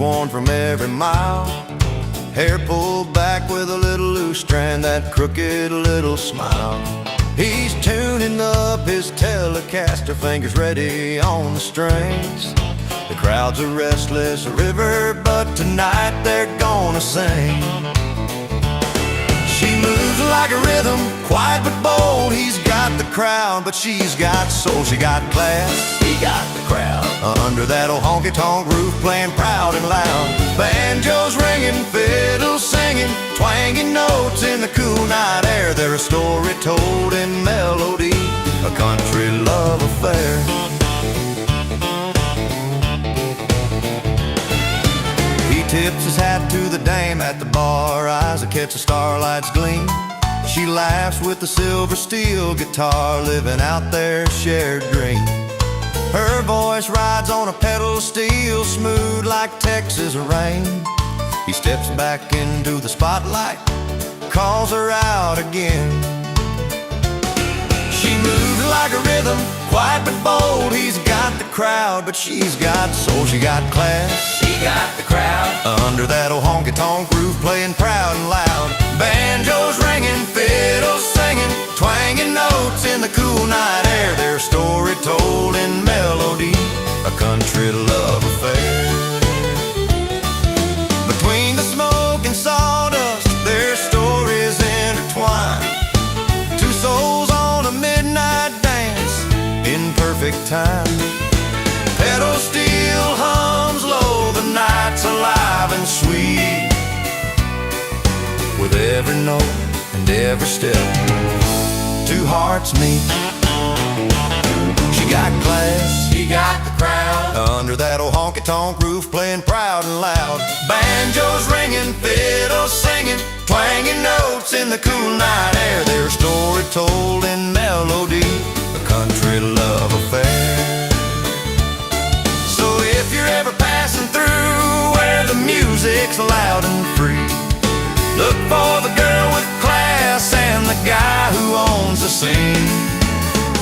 worn from every mile. Hair pulled back with a little loose strand, that crooked little smile. He's tuning up his Telecaster, fingers ready on the strings. The crowd's a restless river, but tonight they're gonna sing. She moves like a rhythm, quiet but bold. He's got the crowd, but she's got soul. She got class, he got the crowd. Under that old honky-tonk roof, playing proud and loud. Banjos ringing, fiddles singing, twanging notes in the cool night air. They're a story told in melody, a country love affair. He tips his hat to the dame at the bar, eyes that catch the starlight's gleam. She laughs with the silver steel guitar, living out their shared dream. Her voice rides on a pedal steel, smooth like Texas rain. He steps back into the spotlight, calls her out again. She moves like a rhythm, quiet but bold. He's got the crowd, but she's got soul. She got class, she got the crowd. Under that old honky-tonk roof, playing proud and loud. Banjos ringing, fiddles singing, twanging notes in the cool night air. Their story told in melody, a country love affair. Between the smoke and sawdust, their stories intertwine. Two souls on a midnight dance in perfect time. Pedal steel hums low, the night's alive and sweet. With every note and every step, two hearts meet. She got class, he got the crowd. Under that old honky-tonk roof, playing proud and loud. Banjos ringing, fiddles singing, twanging notes in the cool night air. Their story told in melody, a country love affair. So if you're ever passing through where the music's loud and free, look for the girl with class and the guy who owns the scene.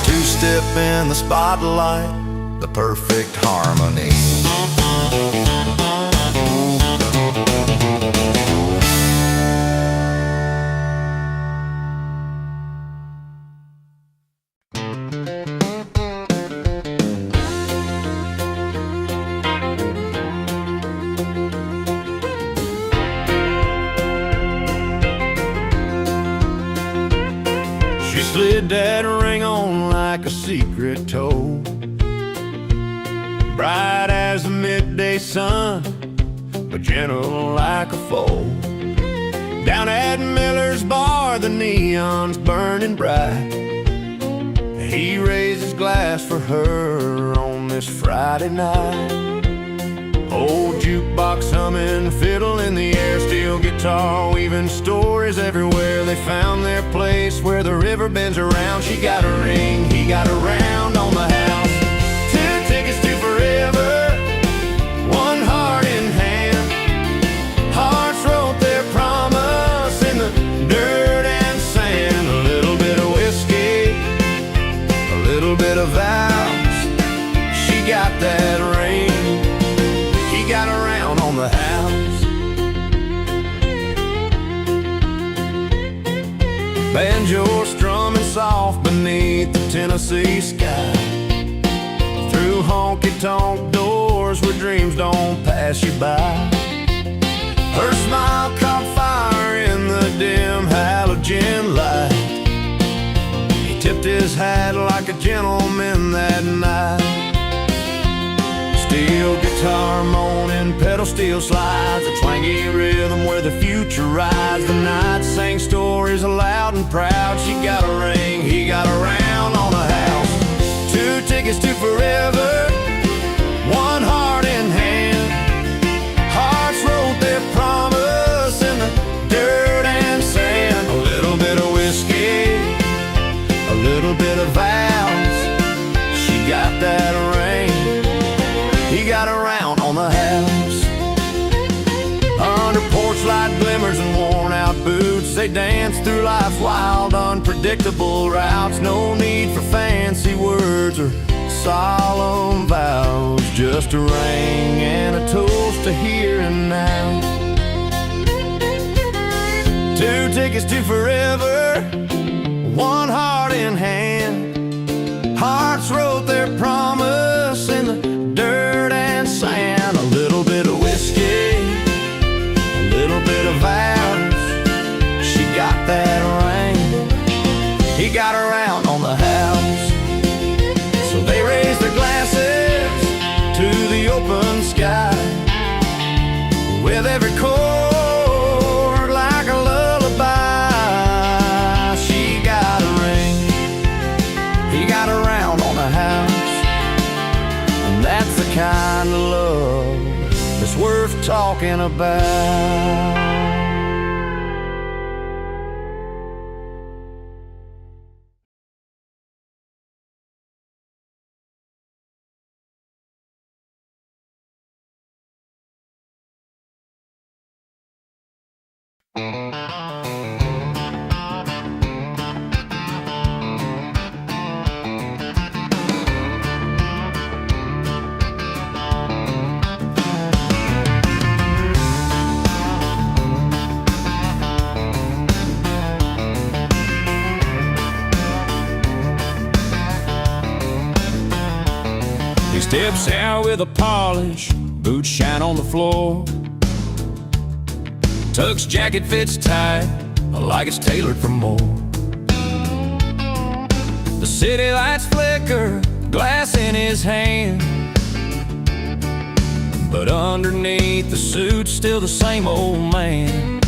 Two-step in the spotlight, the perfect harmony. She slid that ring on like a secret toad, bright as the midday sun, but gentle like a foal. Down at Miller's bar, the neon's burning bright. He raised his glass for her on this Friday night. Old jukebox humming, fiddle in the air, steel guitar weaving stories everywhere. They found their place where the river bends around. She got a ring, he got a round on the house. Two tickets to forever, one heart in hand. Hearts wrote their promise in the dirt and sand. A little bit of whiskey, a little bit of vows. She got that ring, he got a round on the house. Banjo strumming soft beneath the Tennessee sky, through honky-tonk doors where dreams don't pass you by. Her smile caught fire in the dim halogen light. He tipped his hat like a gentleman that night. Steel guitar moaning, pedal steel slides, a twangy rhythm where the future rides. The night sang stories aloud and proud. She got a ring, he got a round on the house. Two tickets to forever, one heart in hand. Hearts wrote their promise in the dirt and sand. A little bit of whiskey, a little bit of vows. She got that ring, he got a round on the house. Under porch light glimmers and worn out boots, they dance through life's wild, unpredictable routes. No need for fancy words or solemn vows, just a ring and a toast to here and now. 2 tickets to forever, 1 heart in hand. Hearts wrote their promise in the dirt and sand. A little bit of whiskey, a little bit of vows. She got that ring, he got around on the house. So they raised their glasses to the open sky, with every chord like a lullaby. She got a ring, he got around on the house. And that's the kind of love that's worth talking about. He steps out with a polish, boots shine on the floor. Tux jacket fits tight, like it's tailored for more. The city lights flicker, glass in his hand, but underneath the suit's still the same old man.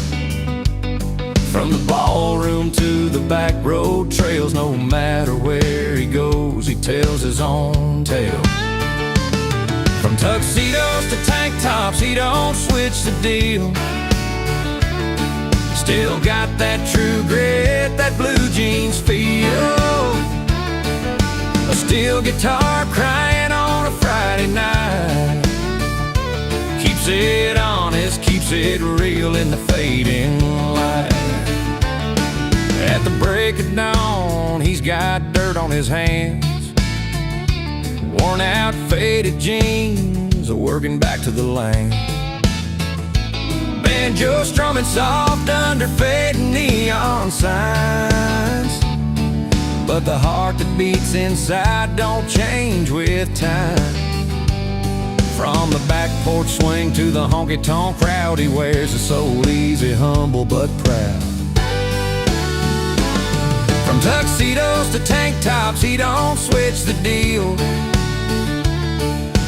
From the ballroom to the back road trails, no matter where he goes, he tells his own tale. From tuxedos to tank tops, he don't switch the deal. Still got that true grit, that blue jeans feel. A steel guitar crying on a Friday night. Keeps it honest, keeps it real in the fading light. At the break of dawn, he's got dirt on his hands, worn out, faded jeans, working back to the land. Banjo strumming soft under fading neon signs, but the heart that beats inside don't change with time. From the back porch swing to the honky-tonk crowd, he wears his soul easy, humble but proud. From tuxedos to tank tops, he don't switch the deal.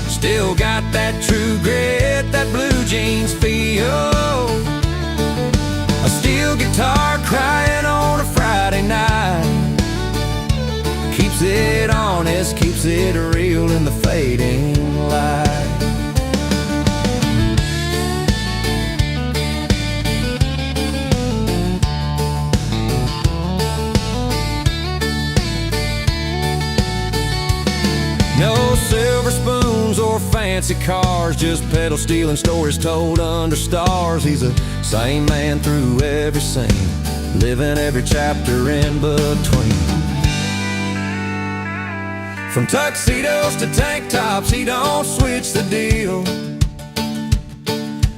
Still got that true grit, that blue jeans feel. A steel guitar crying on a Friday night. Keeps it honest, keeps it real in the fading light. No silver spoons or fancy cars, just pedal steel and stories told under stars. He's the same man through every scene, living every chapter in between. From tuxedos to tank tops, he don't switch the deal.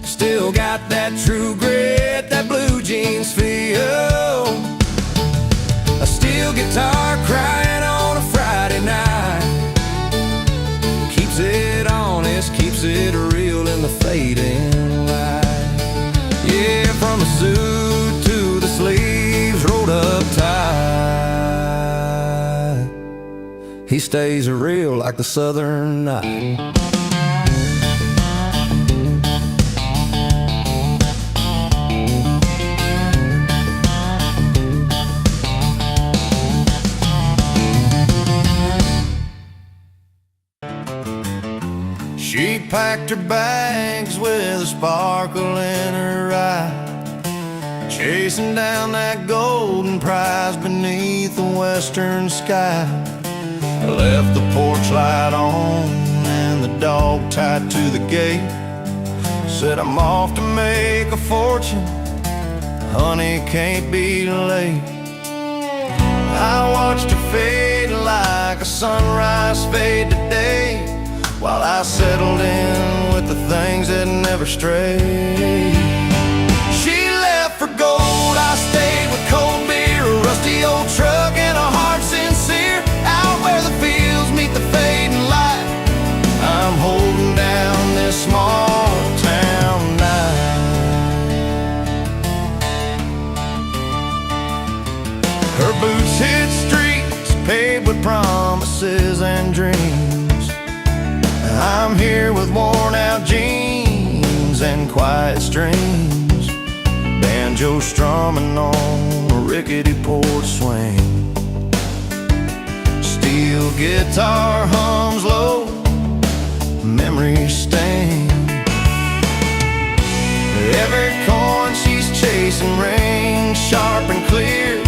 Still got that true grit, that blue jeans feel. A steel guitar crying on a Friday night. Keeps it honest, keeps it real in the fading light. Yeah, from the suit to the sleeves rolled up tight, he stays real like the southern night. She packed her bags with a sparkle in her eye, chasing down that golden prize beneath the western sky. I left the porch light on and the dog tied to the gate. Said I'm off to make a fortune, honey, can't be late. I watched her fade like a sunrise fade today, while I settled in with the things that never stray. She left for gold, I stayed with cold beer, a rusty old truck and a heart sincere. Out where the fields meet the fading light, I'm holding down this small town night. Her boots hit streets paved with promises and dreams. I'm here with worn out jeans and quiet strings, banjo strumming on a rickety porch swing. Steel guitar hums low, memories sting. Every coin she's chasing rings sharp and clear,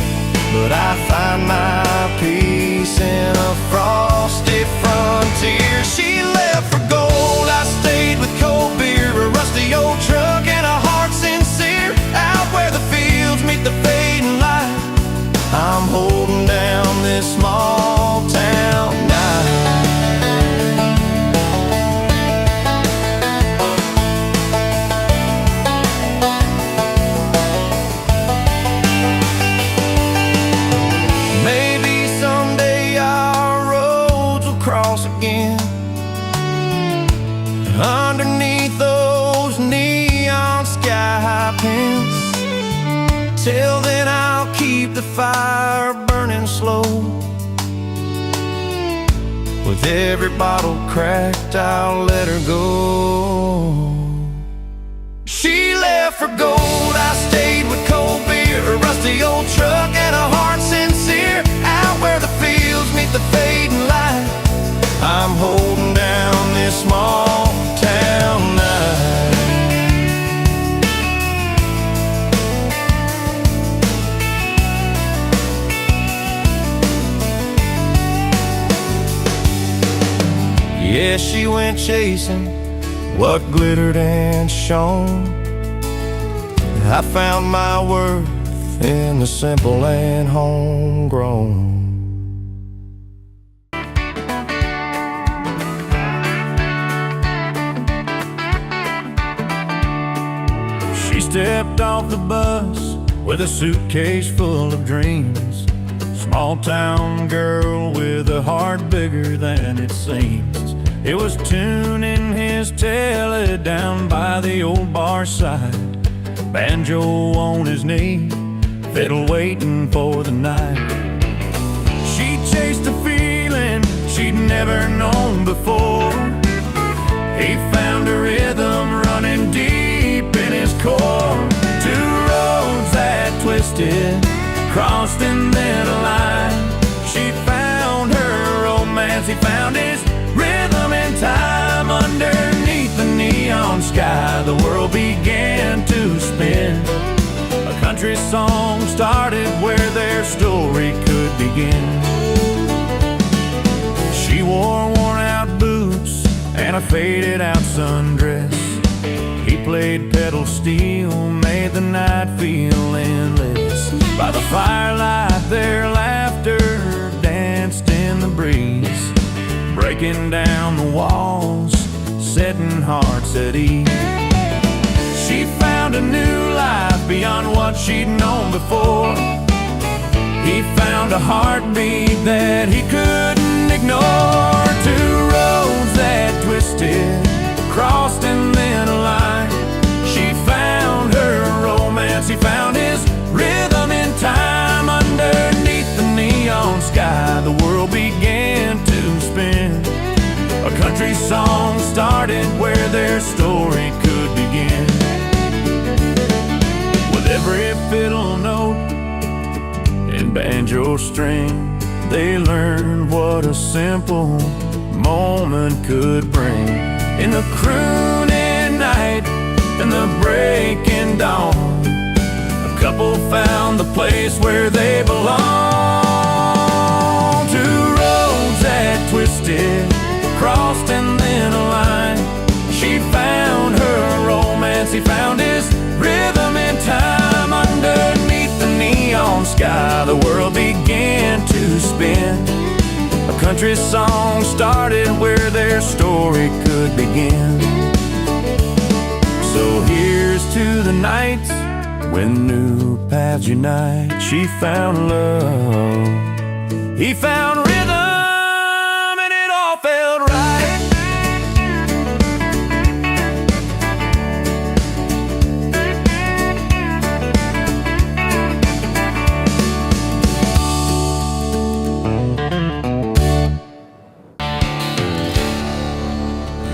but I find my peace in a frosty frontier. She left for gold, I stayed with cold beer, a rusty old truck and a heart sincere. Out where the fields meet the fading light, I'm holding down this small town night. Underneath those neon sky pins, till then I'll keep the fire burning slow. With every bottle cracked, I'll let her go. She left for gold, I stayed with cold beer, a rusty old truck and a heart sincere. Out where the fields meet the fading light, I'm holding down this small town night. Yeah, she went chasing what glittered and shone. I found my worth in the simple and homegrown. She stepped off the bus with a suitcase full of dreams. Small town girl with a heart bigger than it seems. It was tuning his Telah down by the old bar side, banjo on his knee, fiddle waiting for the night. She chased a feeling she'd never known before. He found a rhythm running deep in his core. Two roads that twisted, crossed and then aligned. She found her romance, he found his rhythm in time. Underneath the neon sky, the world began to spin. A country song started where their story could begin. She wore worn out boots and a faded out sundress. He played pedal steel, made the night feel endless. By the firelight their laughter danced in the breeze, breaking down the walls, setting hearts at ease. She found a new life beyond what she'd known before. He found a heartbeat that he couldn't ignore. Two roads that twisted, crossed and then aligned. She found her romance, he found his rhythm in time. Underneath the neon sky, the world began to spin. A country song started where their story could begin. With every fiddle note and banjo string, they learned what a simple moment could bring. In the crooning night and the breaking dawn, a couple found the place where they belong. Two roads that twisted, crossed and then aligned. She found her romance, he found his rhythm in time. Underneath the neon sky, the world began to spin. A country song started where their story could begin. So here's to the nights when new paths unite. She found love, he found rhythm, and it all felt right.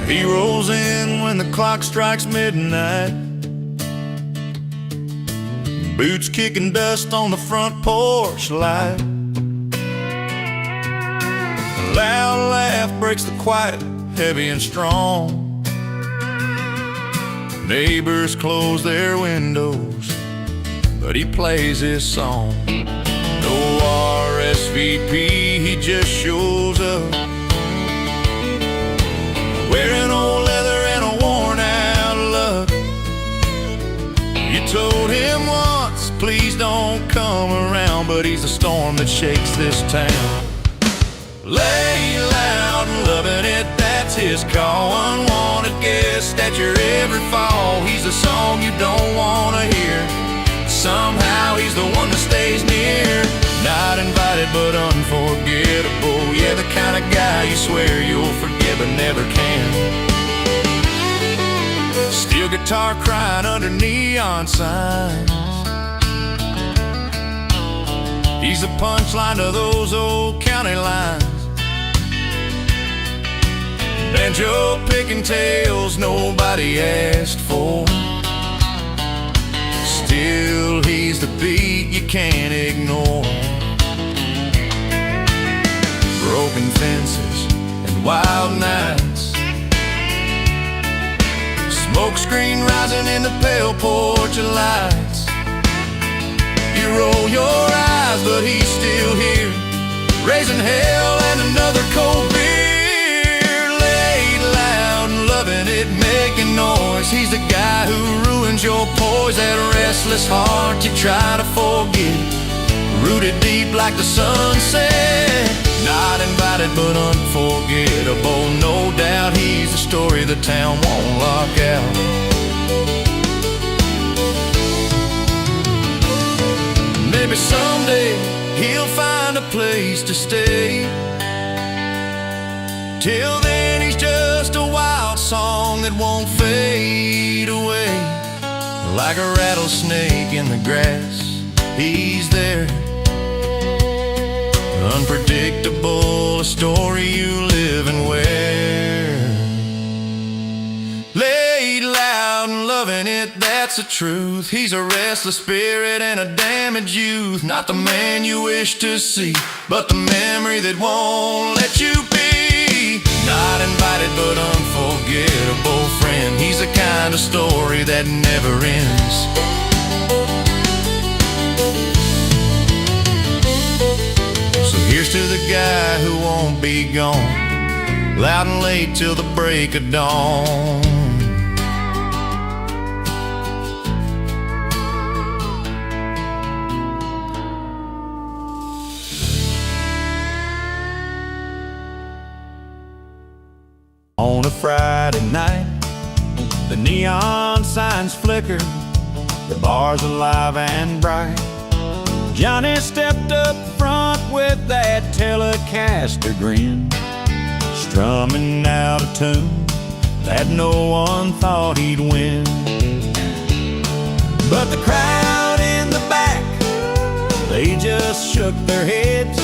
He rolls in when the clock strikes midnight, boots kicking dust on the front porch light. A loud laugh breaks the quiet, heavy and strong. Neighbors close their windows, but he plays his song. No RSVP, he just shows up, wearing old leather and a worn out look. You told him once, please don't come around, but he's the storm that shakes this town. Lay loud and loving it, that's his call. Unwanted guest at your every fall. He's the song you don't want to hear. Somehow he's the one that stays near. Not invited but unforgettable. Yeah, the kind of guy you swear you'll forget but never can. Steel guitar crying under neon signs. He's the punchline to those old county lines. Banjo picking tales nobody asked for. Still he's the beat you can't ignore. Broken fences and wild nights, smoke screen rising in the pale porch of lights. You roll your eyes, but he's still here, raising hell and another cold beer. Laid loud and loving it, making noise. He's the guy who ruins your poise. That restless heart you try to forget, rooted deep like the sunset. Not invited but unforgettable. No doubt he's the story the town won't lock out. Maybe someday he'll find a place to stay. Till then he's just a wild song that won't fade away. Like a rattlesnake in the grass, he's there. Unpredictable, a story you live and wear. Laid loud and loving it, that's the truth. He's a restless spirit and a damaged youth. Not the man you wish to see, but the memory that won't let you be. Not invited but unforgettable friend. He's the kind of story that never ends. So here's to the guy who won't be gone, loud and late till the break of dawn. On a Friday night, the neon signs flicker, the bar's alive and bright. Johnny stepped up front with that Telecaster grin, strumming out a tune that no one thought he'd win. But the crowd in the back, they just shook their heads,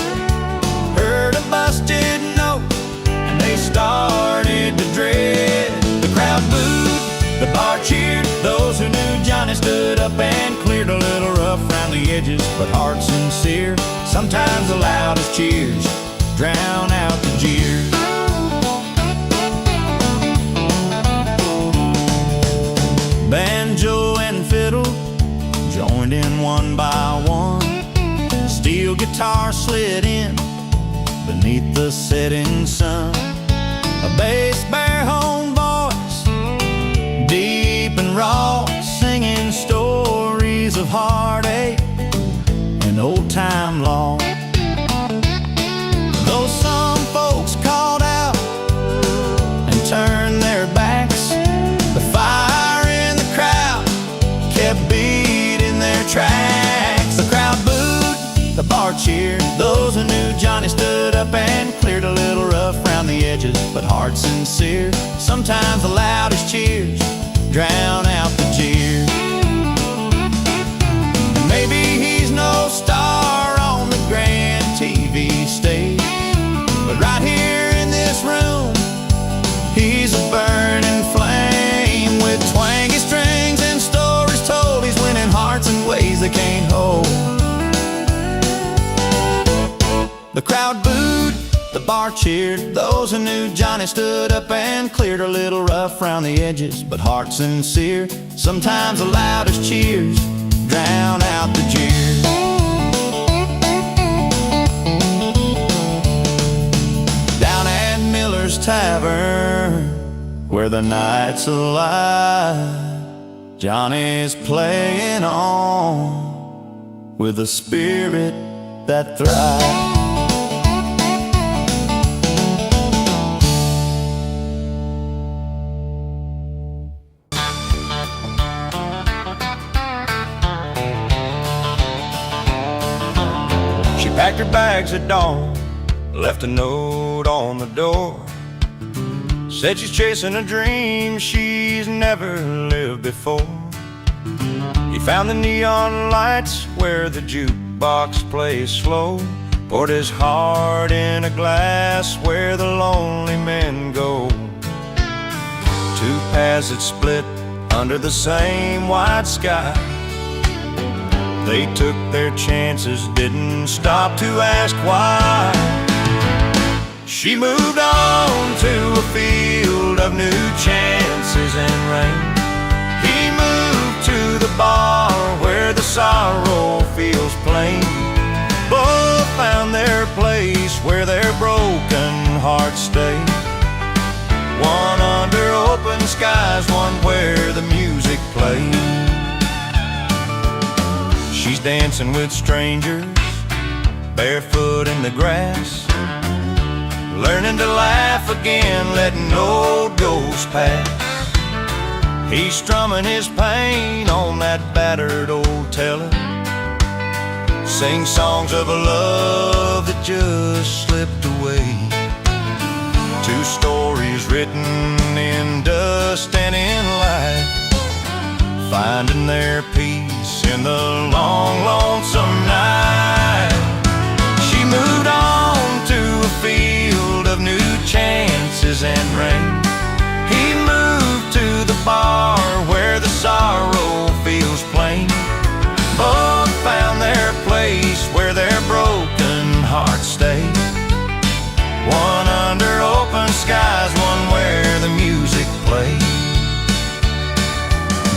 heard a busted note, and they started to dread. The crowd booed, the bar cheered. Those who knew Johnny stood up and cleared, a little rough around the edges, but heart sincere. Sometimes the loudest cheers drown out the jeers. Banjo and fiddle joined in one by one. Steel guitar slid in beneath the setting sun. A bass baritone voice, deep and raw, singing stories of heartache and old time law. Though some folks cheered. Those who knew Johnny stood up and cleared a little rough round the edges, but heart sincere. Sometimes the loudest cheers drown out the jeers. Maybe he's no star on the grand TV stage, but right here in this room, he's a burning flame with twangy strings and stories told. He's winning hearts in ways they can't hold. The crowd booed, the bar cheered. Those who knew Johnny stood up and cleared a little rough round the edges, but heart sincere. Sometimes the loudest cheers drown out the jeers. Down at Miller's Tavern, where the night's alive, Johnny's playing on with a spirit that thrives. Packed her bags at dawn, left a note on the door. Said she's chasing a dream she's never lived before. He found the neon lights where the jukebox plays slow, poured his heart in a glass where the lonely men go. Two paths that split under the same white sky. They took their chances, didn't stop to ask why. She moved on to a field of new chances and rain. He moved to the bar where the sorrow feels plain. Both found their place where their broken hearts stay. One under open skies, one where the music plays. She's dancing with strangers, barefoot in the grass, learning to laugh again, letting old ghosts pass. He's strumming his pain on that battered old teller, sing songs of a love that just slipped away. Two stories written in dust and in light, finding their peace in the long, lonesome night. She moved on to a field of new chances and rain. He moved to the bar where the sorrow feels plain. Both found their place where their broken hearts stay. One under open skies, one where the music plays.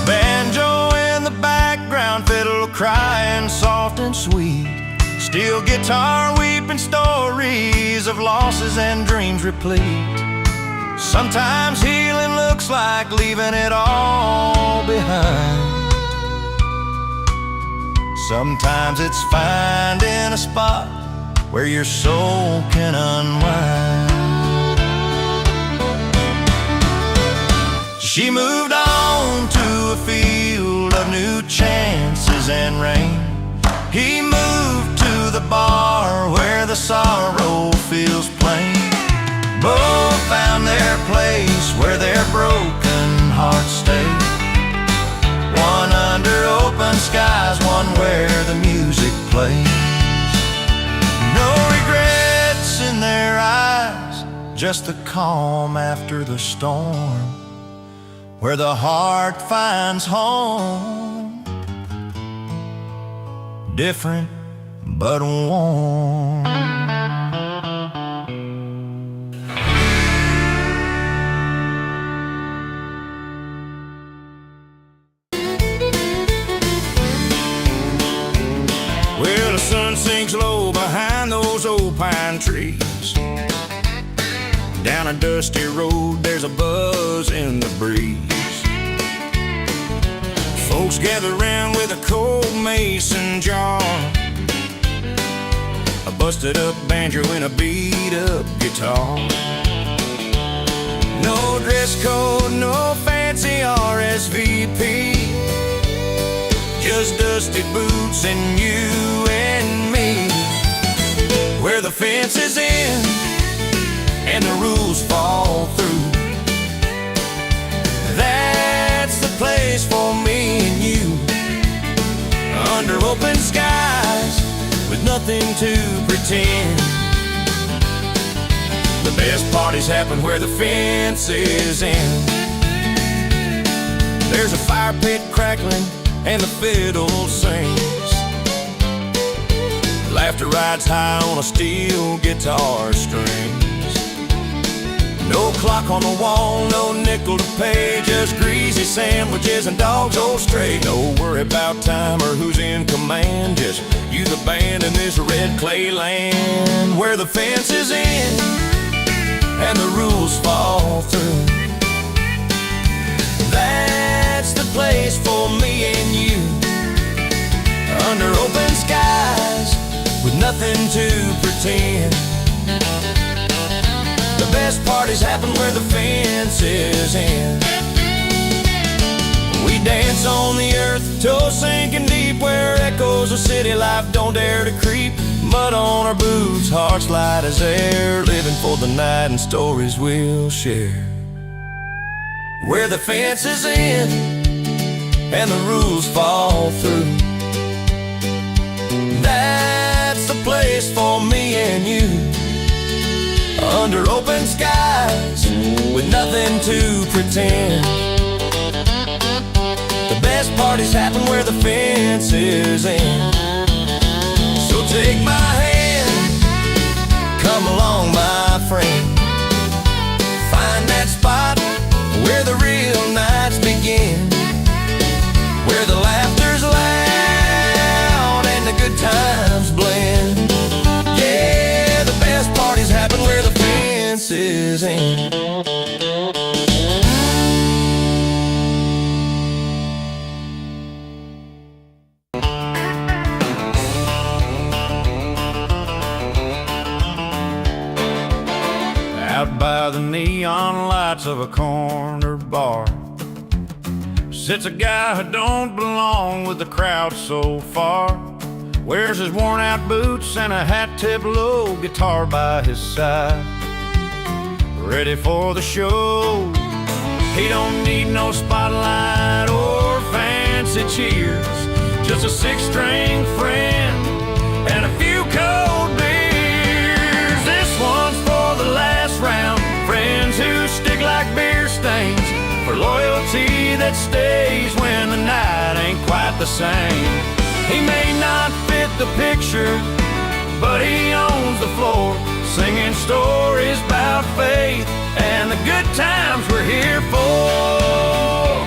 Banjo in the background, fiddle crying soft and sweet, steel guitar weeping stories of losses and dreams replete. Sometimes healing looks like leaving it all behind. Sometimes it's finding a spot where your soul can unwind. She moved on to a field of new chances and rain. He moved to the bar where the sorrow feels plain. Both found their place where their broken hearts stay. One under open skies, one where the music plays. No regrets in their eyes, just the calm after the storm, where the heart finds home, different but warm. Well, the sun sinks low behind those old pine trees. Down a dusty road, there's a buzz in the breeze. Folks gather around with a cold mason jar, a busted up banjo and a beat up guitar. No dress code, no fancy RSVP, just dusty boots and you and me. where the fence is in and the rules fall through. That's the place for me and you, under open skies with nothing to pretend. The best parties happen where the fence is in. There's a fire pit crackling and the fiddle sings. Laughter rides high on a steel guitar strings. No clock on the wall, no nickel to pay, just greasy sandwiches and dogs all stray. No worry about time or who's in command, just you the band in this red clay land, where the fence is in and the rules fall through. That's the place for me and you, under open skies with nothing to pretend. The best parties happen where the fence is in. We dance on the earth, toes sinking deep, where echoes of city life don't dare to creep. Mud on our boots, hearts light as air, living for the night and stories we'll share. Where the fence is in and the rules fall through. That's the place for me and you, under open skies with nothing to pretend. The best parties happen where the fence is in. So take my hand, come along my friend, find that spot where the real nights begin, where the laughter's loud and the good times blend. Yeah, the best parties happen where the fence is in. Out by the neon lights of a corner bar sits a guy who don't belong with the crowd so far. Wears his worn out boots and a hat tipped low, guitar by his side, ready for the show. He don't need no spotlight or fancy cheers, just a six-string friend and a few cold beers. This one's for the last round, friends who stick like beer stains, for loyalty that stays when the night ain't quite the same. He may not fit the picture, but he owns the floor, singing stories about faith and the good times we're here for.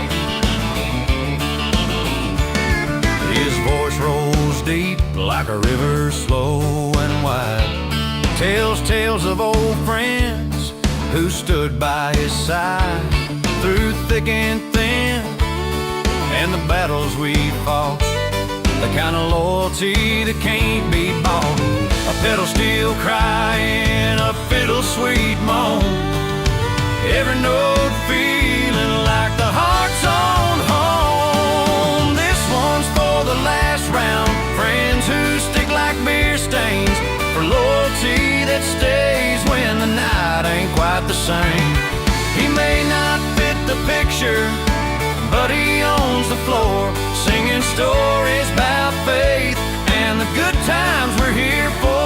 His voice rolls deep like a river, slow and wide, tells tales of old friends who stood by his side through thick and thin, and the battles we fought, the kind of loyalty that can't be bought. A pedal steel crying, a fiddle sweet moan, every note feeling like the heart's on home. This one's for the last round, friends who stick like beer stains, for loyalty that stays when the night ain't quite the same. He may not fit the picture, but he owns the floor, singing stories about faith and the good times we're here for.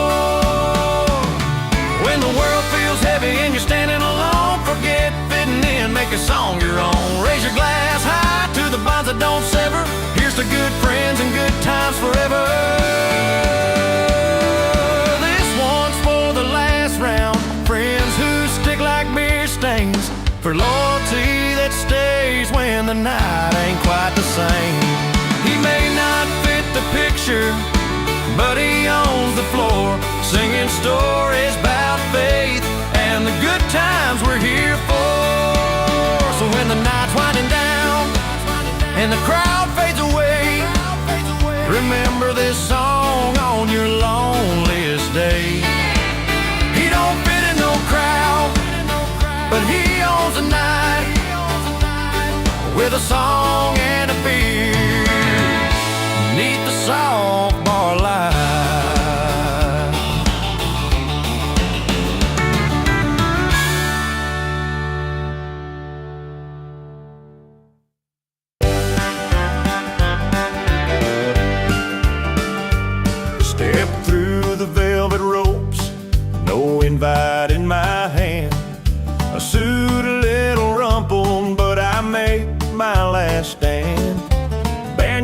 When the world feels heavy and you're standing alone, forget fitting in, make a song your own. Raise your glass high to the bonds that don't sever. Here's to good friends and good times forever. This one's for the last round, friends who stick like beer stains, for loyalty that stays when the night ain't quite the same. He may not fit the picture, but he owns the floor, singing stories about faith and the good times we're here for. So when the night's winding down and the crowd fades away, remember this song on your loneliest day. He don't fit in no crowd, but he owns the night with a song and a beer neath the soft bar light.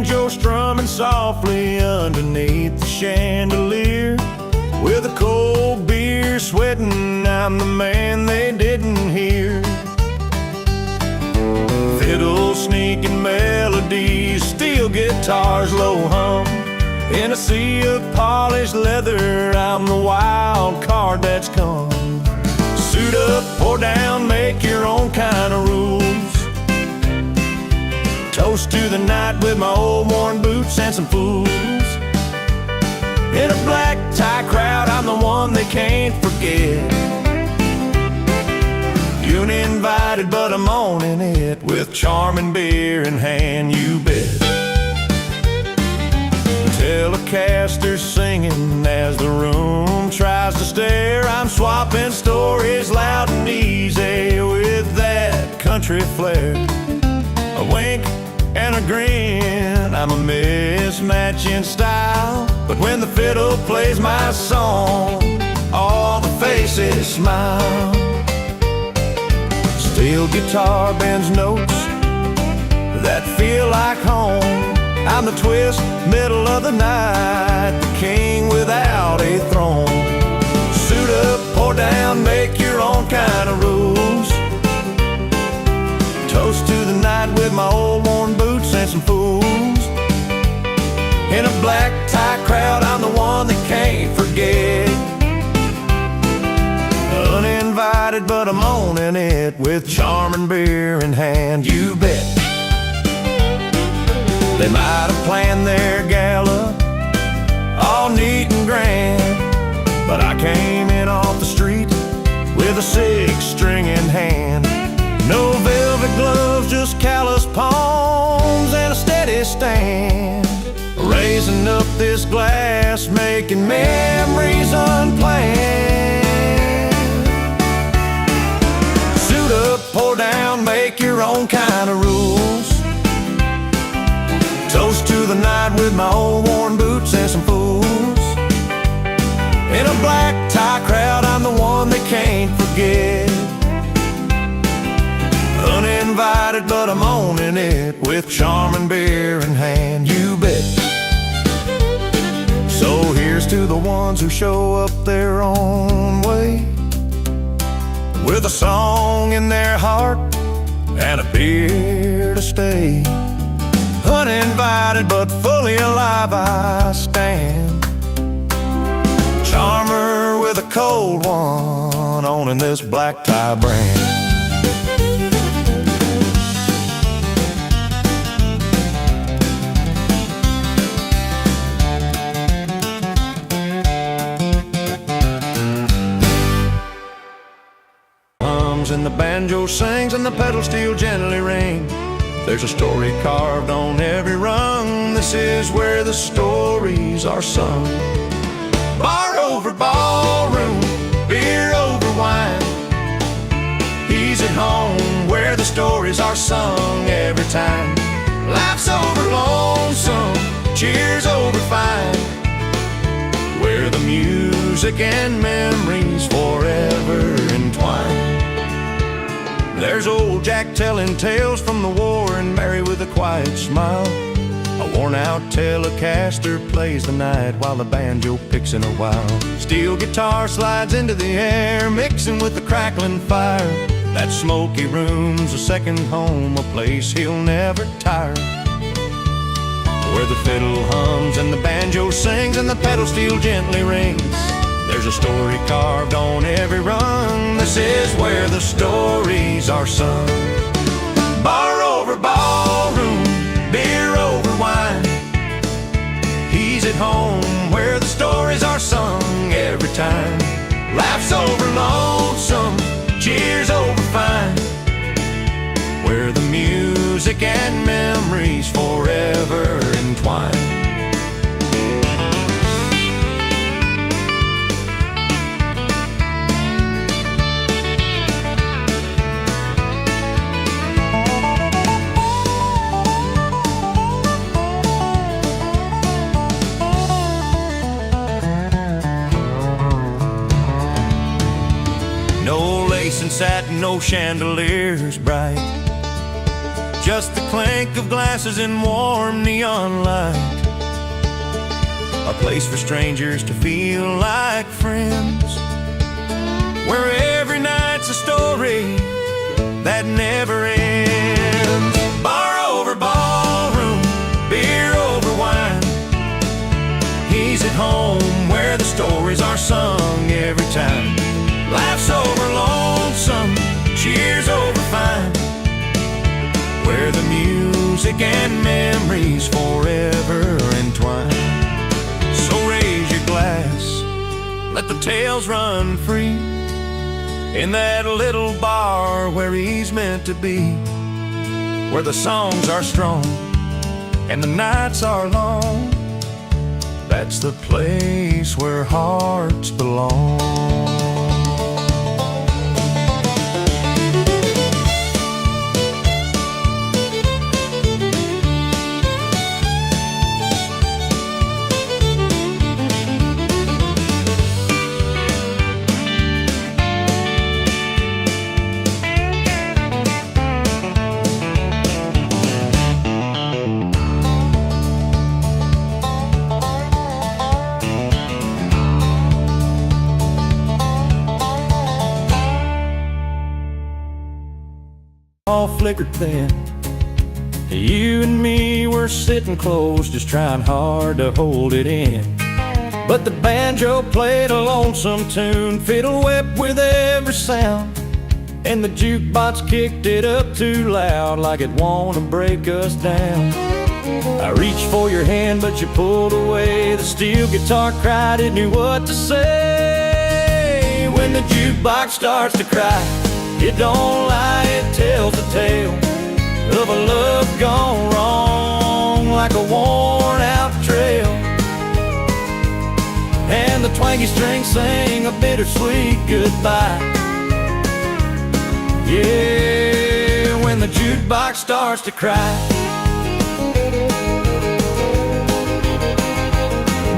banjo strumming softly underneath the chandelier. With a cold beer sweating, I'm the man they didn't hear. Fiddle sneaking melodies, steel guitars low hum. In a sea of polished leather, I'm the wild card that's come. Suit up, pour down, make your own kind of rules. Toast to the night with my old worn boots and some fools. In a black tie crowd, I'm the one they can't forget. You ain't invited, but I'm owning it. With charming beer in hand, you bet. Telecaster singing as the room tries to stare. I'm swapping stories loud and easy with that country flair. A wink and a grin, I'm a mismatch in style. But when the fiddle plays my song, all the faces smile. Steel guitar bends notes that feel like home. I'm the twist, middle of the night, the king without a throne. Suit up, pour down, make your own kind of rules. Toast to the night with my old worn boots and some fools. In a black tie crowd, I'm the one they can't forget. Uninvited, but I'm owning it. With charming beer in hand, you bet. They might have planned their gala all neat and grand, but I came in off the street with a 6-string in hand. No velvet gloves, just callous palms and a steady stand. Raising up this glass, making memories unplanned. Suit up, pour down, make your own kind of rules. Toast to the night with my old worn boots and some fools. In a black tie crowd, I'm the one they can't forget. Uninvited, but I'm owning it. With charming beer in hand, you bet. So here's to the ones who show up their own way, with a song in their heart and a beer to stay. Uninvited but fully alive I stand. Charmer with a cold one, owning this black tie brand. Hums and the banjo sings and the pedal steel gently ring. There's a story carved on every rung. This is where the stories are sung. Bar over ballroom, beer over wine. He's at home where the stories are sung every time. Laughs over lonesome, cheers over fine. Where the music and memories forever entwine. There's old Jack telling tales from the war and Mary with a quiet smile. A worn-out Telecaster plays the night while the banjo picks in a while. Steel guitar slides into the air, mixing with the crackling fire. That smoky room's a second home, a place he'll never tire. Where the fiddle hums and the banjo sings and the pedal steel gently rings. There's a story carved on every rung. This is where the stories are sung. Bar over ballroom, beer over wine. He's at home where the stories are sung every time. Laughs over lonesome, cheers over fine. Where the music and memories forever entwine. And satin, no chandeliers bright. Just the clink of glasses in warm neon place for strangers to feel like friends, where every night's a story that never ends. Bar over ballroom, beer over wine. He's at home where the stories are sung every time. Laughs over lonesome, cheers over fine, where the music and memories forever entwine. So raise your glass, let the tales run free, in that little bar where he's meant to be, where the songs are strong and the nights are long. That's the place where hearts belong. All flickered thin. You and me were sitting close, just trying hard to hold it in. But the banjo played a lonesome tune, fiddle wept with every sound, and the jukebox kicked it up too loud, like it wanna break us down. I reached for your hand, but you pulled away. The steel guitar cried, it knew what to say. When the jukebox starts to cry, it don't lie, it tells the tale of a love gone wrong, like a worn out trail. And the twangy strings sing a bittersweet goodbye. Yeah, when the jukebox starts to cry.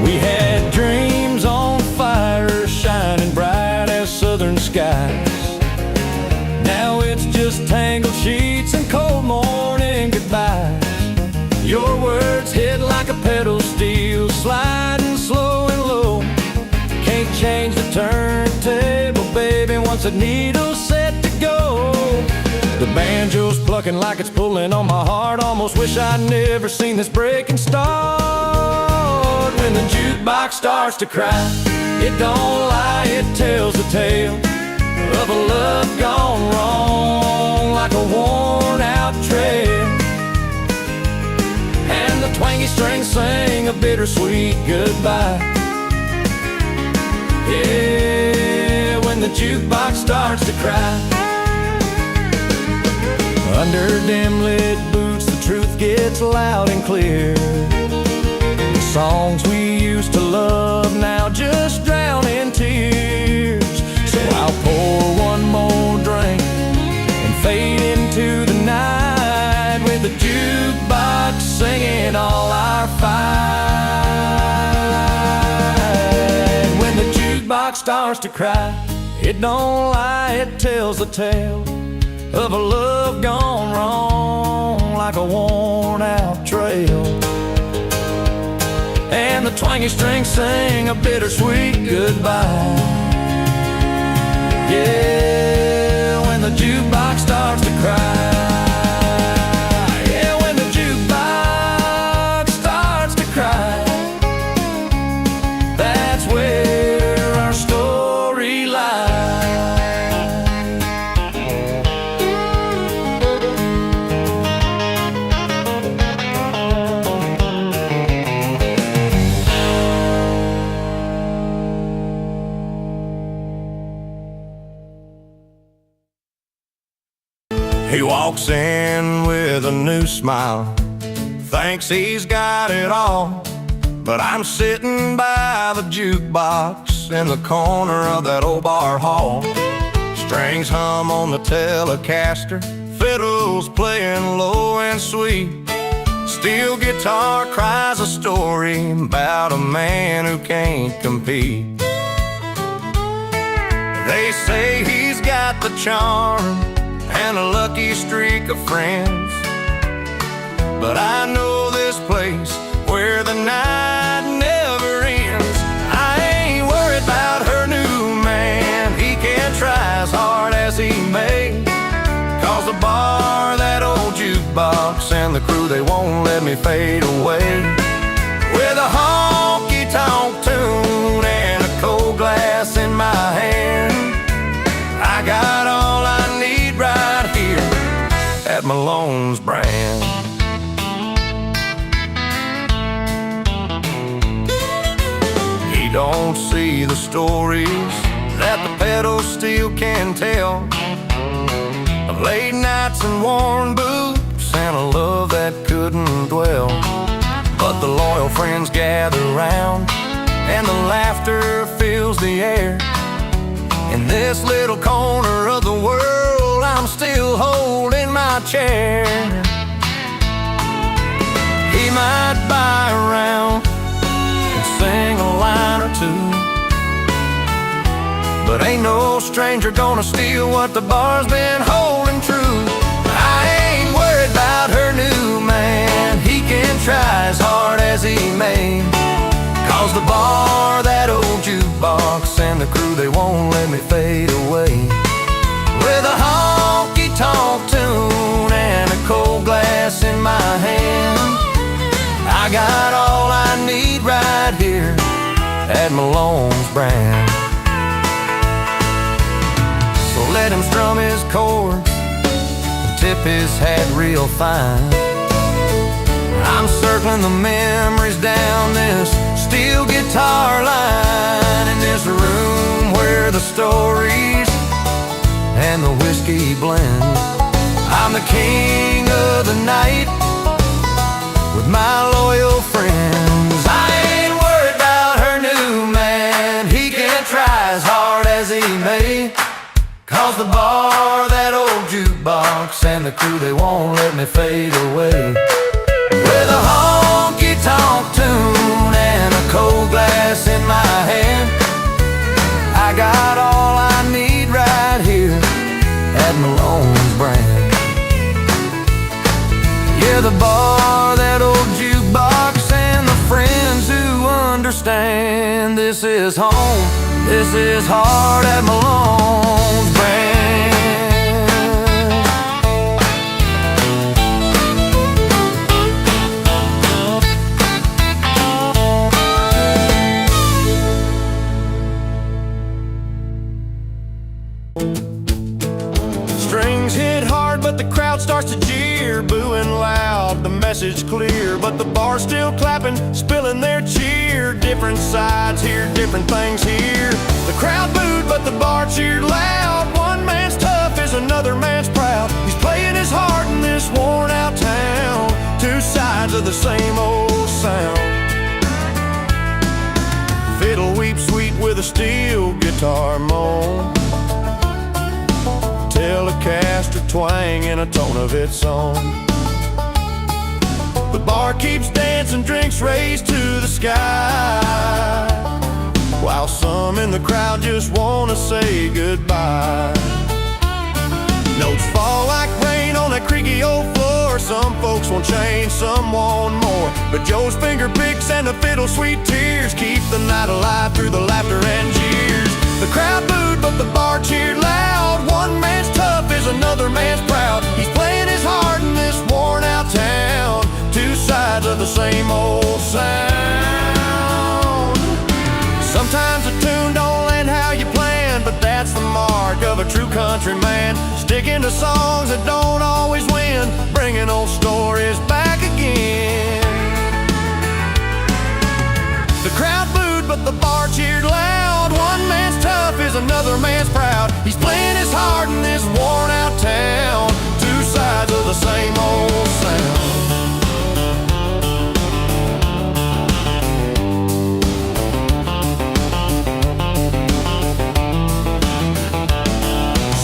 We had dreams on fire, shining bright as southern skies. Now it's just tangled sheets and cold morning goodbyes. Your words hit like a pedal steel, sliding slow and low. Can't change the turntable, baby, once the needle's set to go. The banjo's plucking like it's pulling on my heart. Almost wish I'd never seen this breaking start. When the jukebox starts to cry, it don't lie, it tells the tale of a love gone wrong, like a worn out trail. And the twangy strings sing a bittersweet goodbye. Yeah, when the jukebox starts to cry. Under dim lit boots, the truth gets loud and clear. The songs we used to love now just drown in tears. So I'll pour one more drink and fade into the night, with the jukebox singing all our fight. When the jukebox starts to cry, it don't lie, it tells the tale of a love gone wrong, like a worn out trail. And the twangy strings sing a bittersweet goodbye. Yeah, when the jukebox starts to cry. Yeah, when the jukebox starts to cry, that's where our story lies. He walks in with a new smile, thinks he's got it all. But I'm sitting by the jukebox in the corner of that old bar hall. Strings hum on the Telecaster, fiddles playing low and sweet. Steel guitar cries a story about a man who can't compete. They say he's got the charm and a lucky streak of friends, but I know this place where the night never ends. me fade away. With a honky-tonk tune and a cold glass in my hand, I got all I need right here at Malone's brand. He don't see the stories that the pedal steel can tell, of late nights and worn boots and a love that couldn't dwell. But the loyal friends gather round and the laughter fills the air. In this little corner of the world, I'm still holding my chair. He might buy a round and sing a line or two, but ain't no stranger gonna steal what the bar's been holding true. I ain't worried about her new man, he can try as hard as he may, 'cause the bar, that old jukebox, and the crew, they won't let me fade away. With a honky-tonk tune and a cold glass in my hand, I got all I need right here at Malone's brand. So let him strum his chords and tip his hat real fine. I'm circling the memories down this steel guitar line, in this room where the stories and the whiskey blend. I'm the king of the night with my loyal friends. I ain't worried about her new man, he can try as hard as he may, 'cause the bar, that old jukebox, and the crew, they won't let me fade away. With a honky-tonk tune and a cold glass in my hand, I got all I need right here at Malone's brand. Yeah, the bar, that old jukebox, and the friends who understand. This is home, this is hard at Malone's brand. Strings hit hard, but the crowd starts to jeer, booing loud, the message clear, but the bar's still clapping, spilling their cheer. Different sides here, different things here. The crowd booed, but the bar cheered loud. One man's tough is another man's proud. He's playing his heart in this worn out town, two sides of the same old sound. Fiddle weeps sweet with a steel guitar moan, Telecaster twang in a tone of its own. The bar keeps dancing, drinks raised to the sky, while some in the crowd just wanna say goodbye. Notes fall like rain on that creaky old floor. Some folks want change, some want more, but Joe's finger picks and the fiddle sweet tears keep the night alive through the laughter and jeers. The crowd booed, but the bar cheered loud. One man's tough is another man's proud. He's playing his heart in this worn out town, two sides of the same old sound. Sometimes a tune don't land how you planned, but that's the mark of a true country man, sticking to songs that don't always win, bringing old stories back again. The crowd booed, but the bar cheered loud. One man's tough is another man's proud. He's playing his heart in this worn out town, two sides of the same old sound.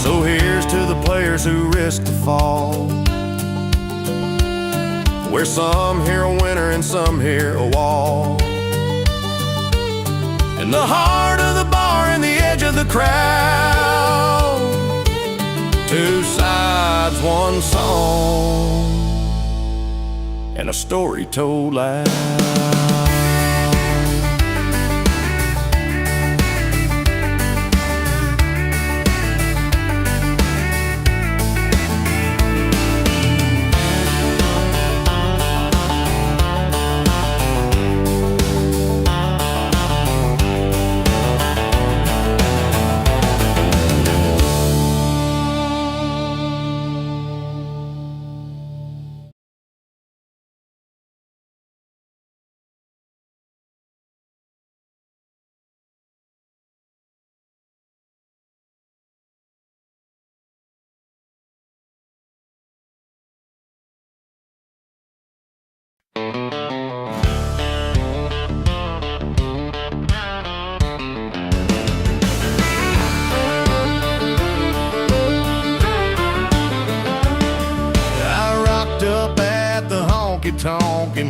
So here's to the players who risk the fall, where some hear a winner and some hear a wall. In the heart of the bar and the edge of the crowd, two sides, one song, and a story told loud.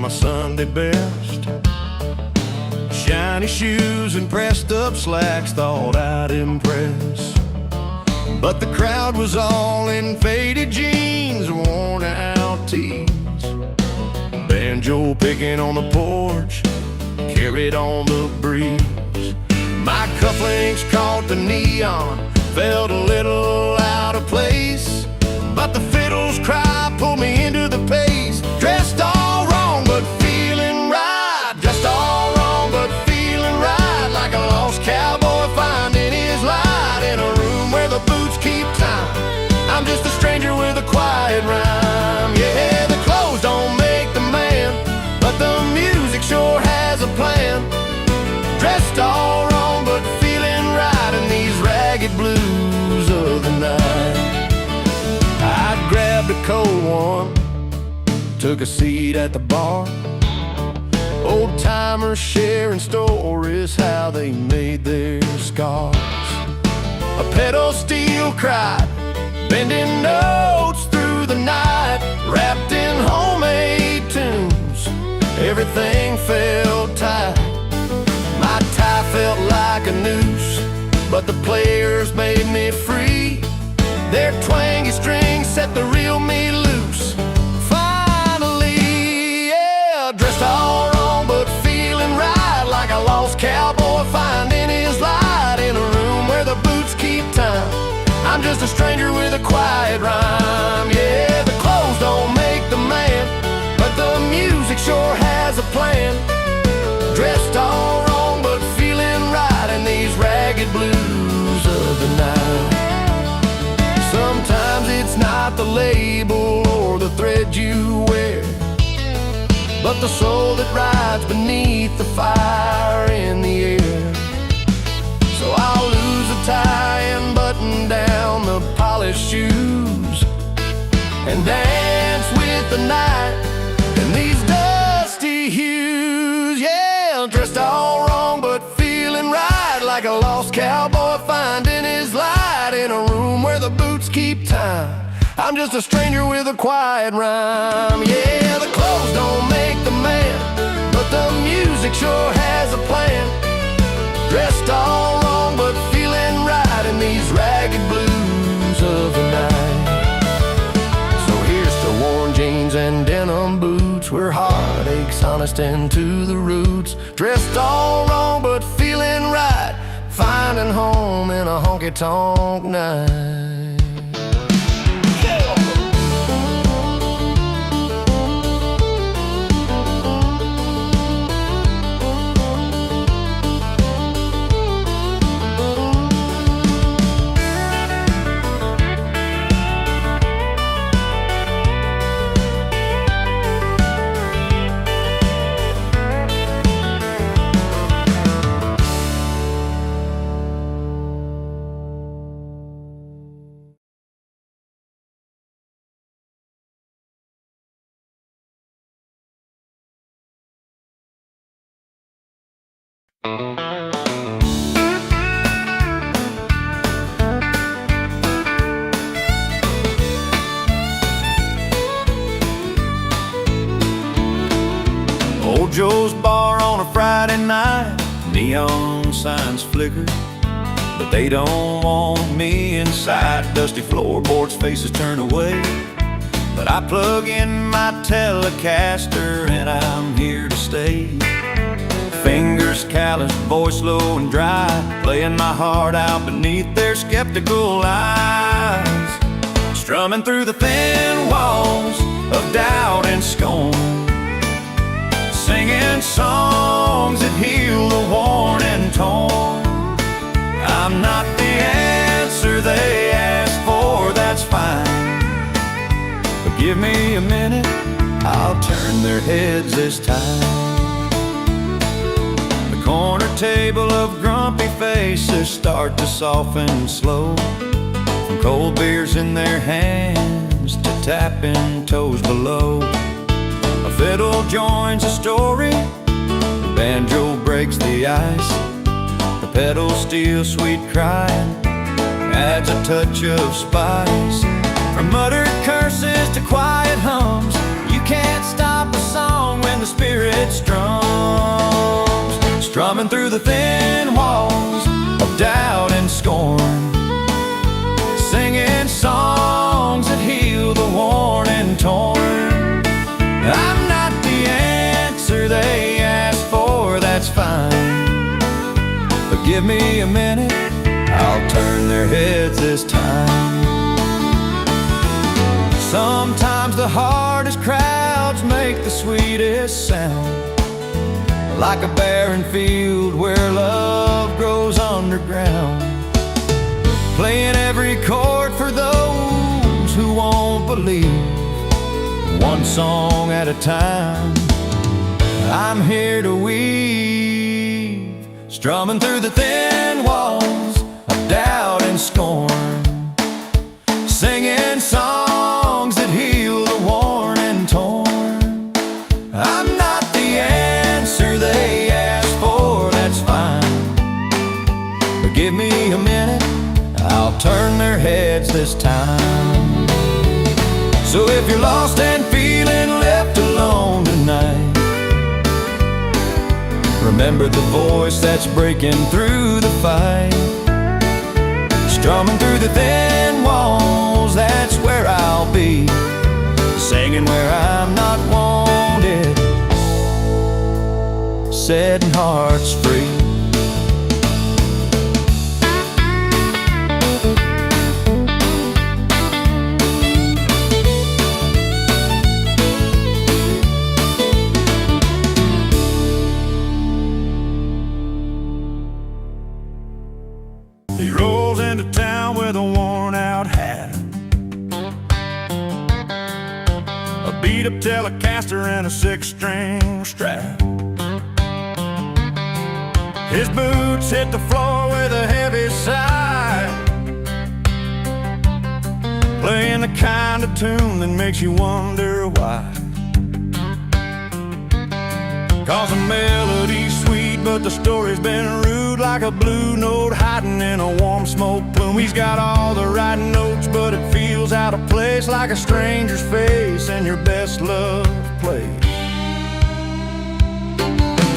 my Sunday best. Shiny shoes and pressed up slacks, thought I'd impress. But the crowd was all in faded jeans, worn out tees. Banjo picking on the porch, carried on the breeze. My cufflinks caught the neon, felt a little out of place. But the fiddle's cry pulled me into the pace. Dressed all wrong but feeling right. Dressed all wrong but feeling right. Like a lost cowboy finding his light in a room where the boots keep time. I'm just a stranger with a quiet rhyme. Yeah, the clothes don't make the man, but the music sure has a plan. Dressed all wrong but feeling right in these ragged blues of the night. I grabbed a cold one, took a seat at the bar. Old timers sharing stories how they made their scars. A pedal steel cried, bending notes through the night. Wrapped in homemade tunes, everything felt tight. My tie felt like a noose, but the players made me free. Their twangy strings set the real me loose. Finally, yeah, dressed all wrong but feeling right. Like a lost cowboy finding his light in a room where the boots keep time. I'm just a stranger with a quiet rhyme. Yeah, the clothes don't make the man, but the music sure has a plan. Dressed all wrong but feeling right in these ragged blues of the night. Sometimes it's not the label or the thread you wear, but the soul that rides beneath the fire in the air. So I'll lose a tie and button down the polished shoes and dance with the night in these dusty hues. Yeah, dressed all wrong but feeling right. Like a lost cowboy finding his light in a room where the boots keep time. I'm just a stranger with a quiet rhyme. Yeah, the clothes don't make the man, but the music sure has a plan. Dressed all wrong but feeling right in these ragged blues of the night. So here's to worn jeans and denim boots, where heartache's honest and to the roots. Dressed all wrong but feeling right, finding home in a honky-tonk night. Old Joe's bar on a Friday night, neon signs flicker, but they don't want me inside. Dusty floorboards, faces turn away, but I plug in my Telecaster and I'm here to stay. Fingers calloused, voice low and dry, playing my heart out beneath their skeptical eyes. Strumming through the thin walls of doubt and scorn, singing songs that heal the worn and torn. I'm not the answer they asked for, that's fine, but give me a minute, I'll turn their heads this time. The corner table of grumpy faces start to soften slow, from cold beers in their hands to tapping toes below. A fiddle joins a story, the banjo breaks the ice, the pedal steel sweet crying adds a touch of spice. From muttered curses to quiet hums, you can't stop a song when the spirit strums, strumming through the thin walls of doubt and scorn, singing songs that heal the worn and torn. I'm not the answer they asked for, that's fine, but give me a minute, I'll turn their heads this time. Sometimes the hardest crowds make the sweetest sound, like a barren field where love grows underground, playing every chord for those who won't believe, one song at a time. I'm here to weave, strumming through the thin walls of doubt and scorn, singing songs that heal the worn and torn. I'm not the answer they asked for, that's fine, but give me a minute, I'll turn their heads this time. So if you're lost and feeling left alone tonight, remember the voice that's breaking through the fight, strumming through the thin walls, that's where I'll be, singing where I'm not wanted, setting hearts free. He rolls into town with a worn-out hat, a beat-up Telecaster and a 6-string Strat. His boots hit the floor with a heavy sigh, playing the kind of tune that makes you wonder why. 'Cause the melody's sweet, but the story's been rude, like a blue note hiding in a warm smoke plume. He's got all the right notes, but it feels out of place, like a stranger's face in your best love place.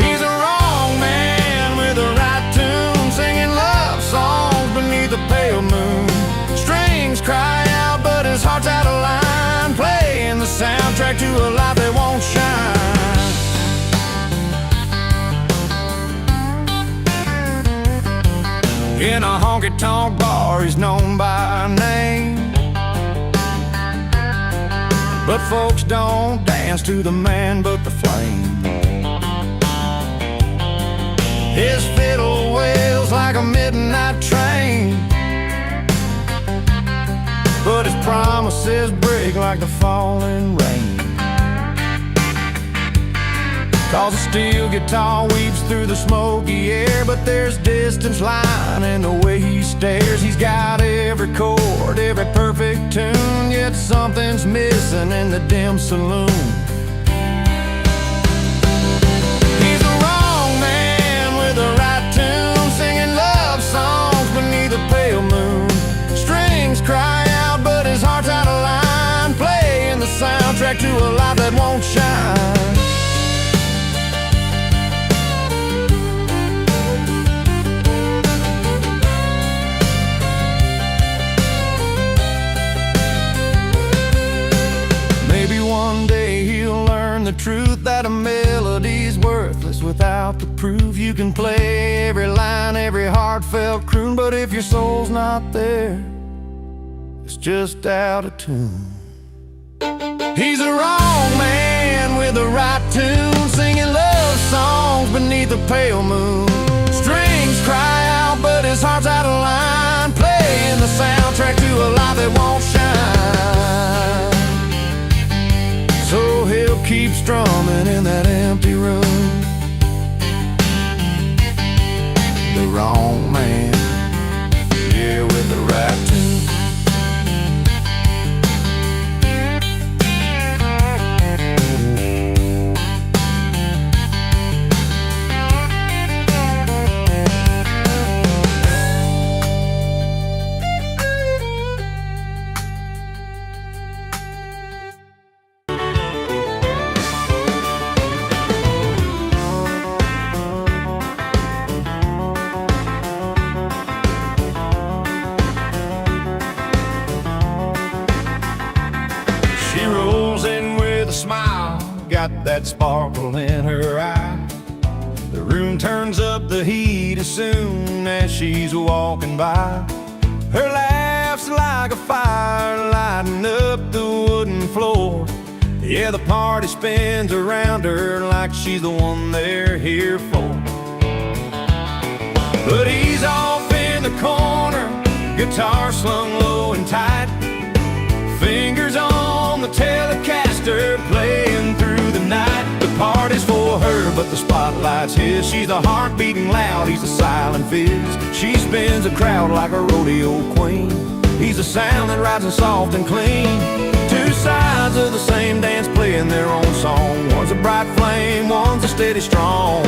He's a wrong man with a right tune, singing love songs beneath a pale moon. Strings cry out, but his heart's out of line, playing the soundtrack to a life that won't shine. In a honky-tonk bar, he's known by name, but folks don't dance to the man but the flame. His fiddle wails like a midnight train, but his promises break like the falling rain. 'Cause a steel guitar weeps through the smoky air, but there's distance lying in the way he stares. He's got every chord, every perfect tune, yet something's missing in the dim saloon. He's a wrong man with a right tune, singing love songs beneath a pale moon. Strings cry out, but his heart's out of line, playing the soundtrack to a life that won't shine. One day he'll learn the truth that a melody's worthless without the proof. You can play every line, every heartfelt croon, but if your soul's not there, it's just out of tune. He's a wrong man with a right tune, singing love songs beneath a pale moon. Strings cry out, but his heart's out of line, playing the soundtrack to a life that won't shine. So he'll keep strumming in that empty room. The wrong man, yeah, with the right tune. that sparkle in her eye. The room turns up the heat as soon as she's walking by. Her laugh's like a fire lighting up the wooden floor. Yeah, the party spins around her like she's the one they're here for. But he's off in the corner, guitar slung low and tight, fingers on the Telecaster playing through the night. The party's for her, but the spotlight's his. She's the heart beating loud, he's the silent fizz. She spins a crowd like a rodeo queen. He's the sound that rides in soft and clean. Two sides of the same dance playing their own song. One's a bright flame, one's a steady strong.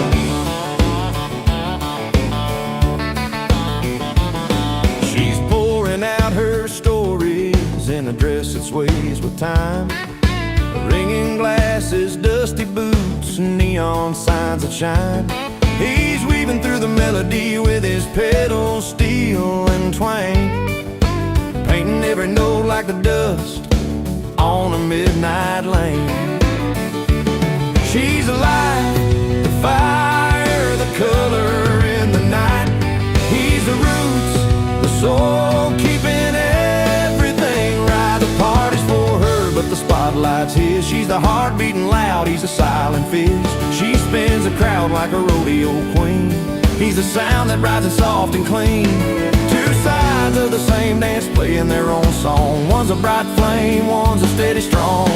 She's pouring out her stories in a dress that sways with time. Ringing glasses, dusty boots, neon signs that shine. He's weaving through the melody with his pedal steel and twang, painting every note like the dust on a midnight lane. She's the light, the fire, the color in the night. He's the roots, the soul, keeping everything right. The party's for her, but the spotlight's his. She's the heart beating loud, he's the silent fizz. She spins the crowd like a rodeo queen. He's the sound that rises soft and clean. Two sides of the same dance playing their own song. One's a bright flame, one's a steady strong.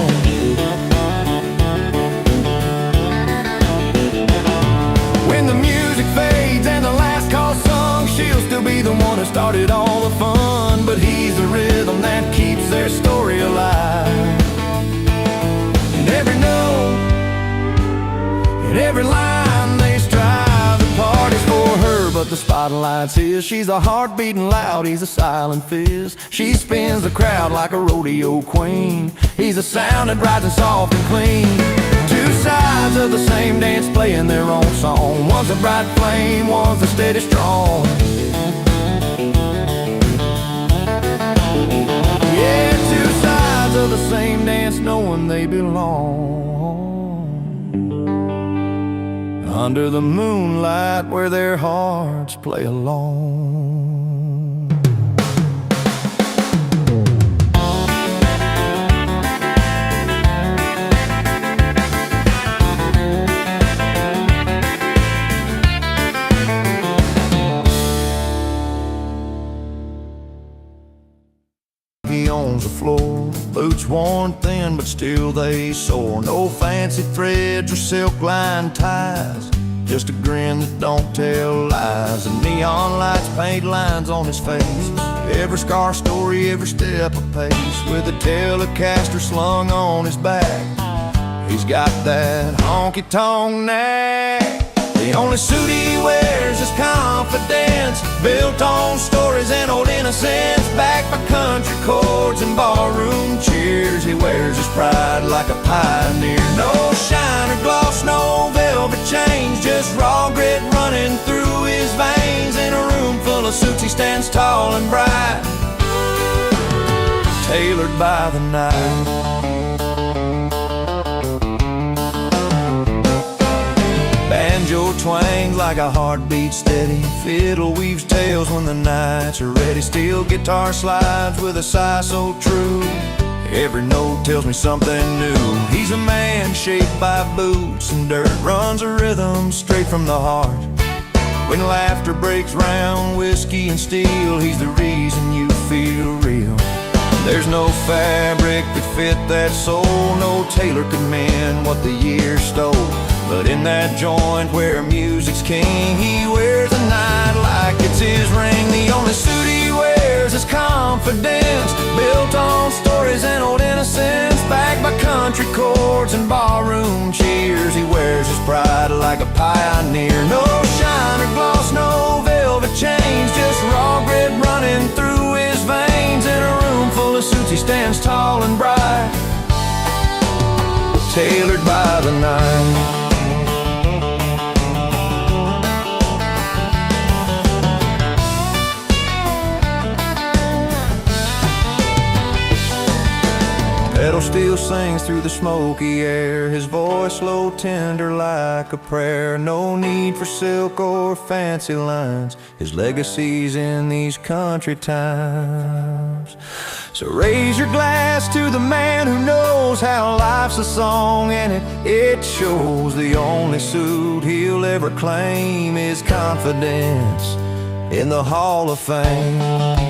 When the music fades and the last call's sung, she'll still be the one who started all the fun. But he's the rhythm that keeps their story alive. And every note, and every line they strive. The party's for her, but the spotlight's his. She's the heart beating loud, he's a silent fizz. She spins the crowd like a rodeo queen. He's the sound that rides in soft and clean. Two sides of the same dance playing their own song. One's a bright flame, one's a steady strong. Yeah, two sides of the same dance knowing they belong. Under the moonlight where their hearts play along. He owns the floor, boots worn thin but still they soar. No fancy threads or silk-lined ties, just a grin that don't tell lies. And neon lights paint lines on his face, every scar story, every step a pace. With a Telecaster slung on his back, he's got that honky-tonk knack. The only suit he wears is confidence, built on stories and old innocence. Backed by country chords and barroom cheers, he wears his pride like a pioneer. No shine or gloss, no velvet chains, just raw grit running through his veins. In a room full of suits he stands tall and bright, tailored by the night. Banjo twangs like a heartbeat steady, fiddle weaves tales when the nights are ready. Steel guitar slides with a sigh so true, every note tells me something new. He's a man shaped by boots and dirt, runs a rhythm straight from the heart. When laughter breaks round whiskey and steel, he's the reason you feel real. There's no fabric that fit that soul, no tailor could mend what the years stole. But in that joint where music's king, he wears the night like it's his ring. The only suit he wears is confidence, built on stories and old innocence. Backed by country chords and barroom cheers, he wears his pride like a pioneer. No shine or gloss, no velvet chains, just raw grit running through his veins. In a room full of suits he stands tall and bright, tailored by the night. Pedal still sings through the smoky air, his voice low, tender like a prayer. No need for silk or fancy lines, his legacy's in these country times. So raise your glass to the man who knows how life's a song, and it shows. The only suit he'll ever claim is confidence in the Hall of Fame.